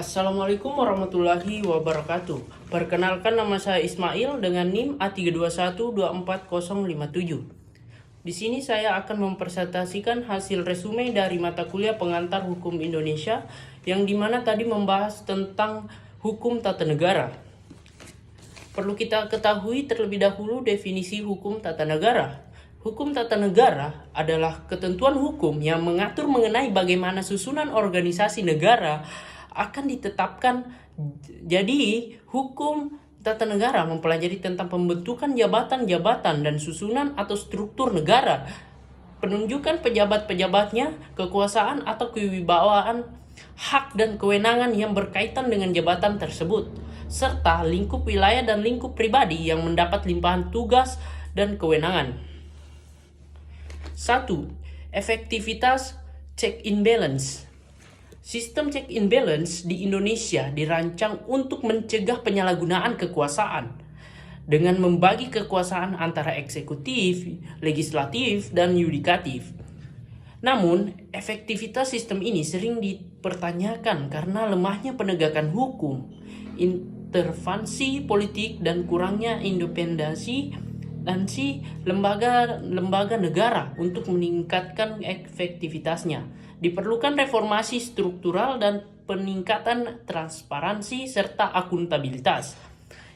Assalamualaikum warahmatullahi wabarakatuh. Perkenalkan, nama saya Ismail dengan NIM A321240057. Di sini saya akan mempresentasikan hasil resume dari mata kuliah pengantar hukum Indonesia yang dimana tadi membahas tentang hukum tata negara. Perlu kita ketahui terlebih dahulu definisi hukum tata negara. Hukum tata negara adalah ketentuan hukum yang mengatur mengenai bagaimana susunan organisasi negara akan ditetapkan. Jadi, hukum tata negara mempelajari tentang pembentukan jabatan-jabatan dan susunan atau struktur negara, penunjukan pejabat-pejabatnya, kekuasaan atau kewibawaan, hak dan kewenangan yang berkaitan dengan jabatan tersebut, serta lingkup wilayah dan lingkup pribadi yang mendapat limpahan tugas dan kewenangan. 1. Efektivitas check and balance. Sistem check and balance di Indonesia dirancang untuk mencegah penyalahgunaan kekuasaan dengan membagi kekuasaan antara eksekutif, legislatif, dan yudikatif. Namun, efektivitas sistem ini sering dipertanyakan karena lemahnya penegakan hukum, intervensi politik, dan kurangnya independensi lembaga negara untuk meningkatkan efektivitasnya. Diperlukan reformasi struktural dan peningkatan transparansi serta akuntabilitas.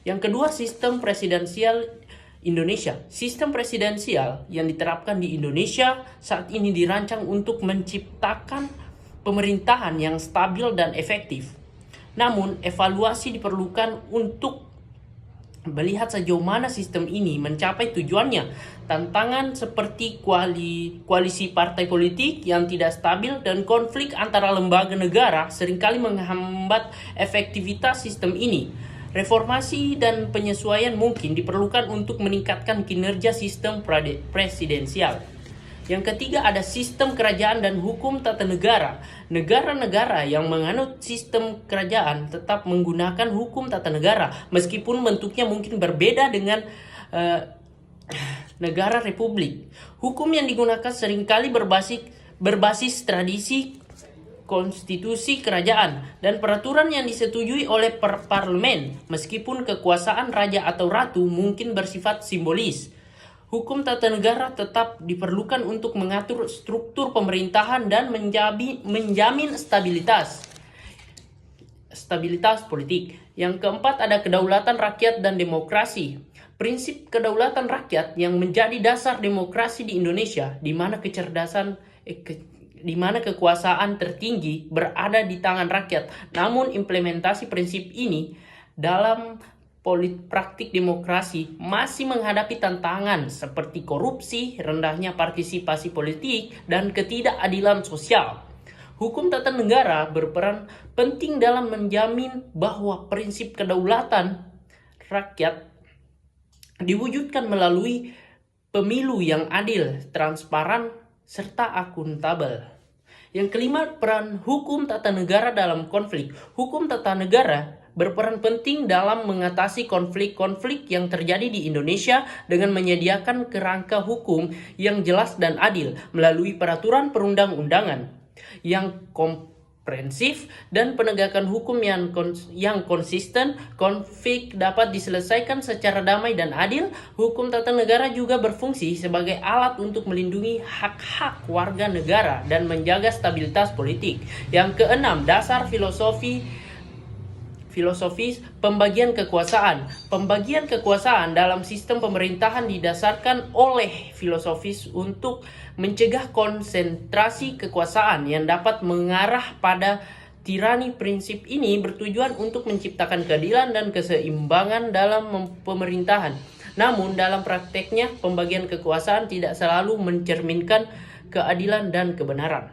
Yang kedua, sistem presidensial Indonesia. Sistem presidensial yang diterapkan di Indonesia saat ini dirancang untuk menciptakan pemerintahan yang stabil dan efektif. Namun, evaluasi diperlukan untuk melihat sejauh mana sistem ini mencapai tujuannya. Tantangan seperti koalisi partai politik yang tidak stabil dan konflik antara lembaga negara seringkali menghambat efektivitas sistem ini. Reformasi dan penyesuaian mungkin diperlukan untuk meningkatkan kinerja sistem presidensial. Yang ketiga, ada sistem kerajaan dan hukum tata negara. Negara-negara yang menganut sistem kerajaan tetap menggunakan hukum tata negara, meskipun bentuknya mungkin berbeda dengan negara republik. Hukum yang digunakan seringkali berbasis tradisi, konstitusi kerajaan, dan peraturan yang disetujui oleh parlemen, meskipun kekuasaan raja atau ratu mungkin bersifat simbolis. Hukum tata negara tetap diperlukan untuk mengatur struktur pemerintahan dan menjamin stabilitas politik. Yang keempat, ada kedaulatan rakyat dan demokrasi. Prinsip kedaulatan rakyat yang menjadi dasar demokrasi di Indonesia, di mana kekuasaan tertinggi berada di tangan rakyat. Namun implementasi prinsip ini dalam praktik demokrasi masih menghadapi tantangan seperti korupsi, rendahnya partisipasi politik, dan ketidakadilan sosial. Hukum tata negara berperan penting dalam menjamin bahwa prinsip kedaulatan rakyat diwujudkan melalui pemilu yang adil, transparan, serta akuntabel. Yang kelima, peran hukum tata negara dalam konflik. Hukum tata negara berperan penting dalam mengatasi konflik-konflik yang terjadi di Indonesia dengan menyediakan kerangka hukum yang jelas dan adil melalui peraturan perundang-undangan yang komprehensif dan penegakan hukum yang konsisten. Konflik dapat diselesaikan secara damai dan adil. Hukum tata negara juga berfungsi sebagai alat untuk melindungi hak-hak warga negara dan menjaga stabilitas politik. Yang keenam, dasar filosofis pembagian kekuasaan. Pembagian kekuasaan dalam sistem pemerintahan didasarkan oleh filosofis untuk mencegah konsentrasi kekuasaan yang dapat mengarah pada tirani. Prinsip ini bertujuan untuk menciptakan keadilan dan keseimbangan dalam pemerintahan. Namun dalam prakteknya, pembagian kekuasaan tidak selalu mencerminkan keadilan dan kebenaran.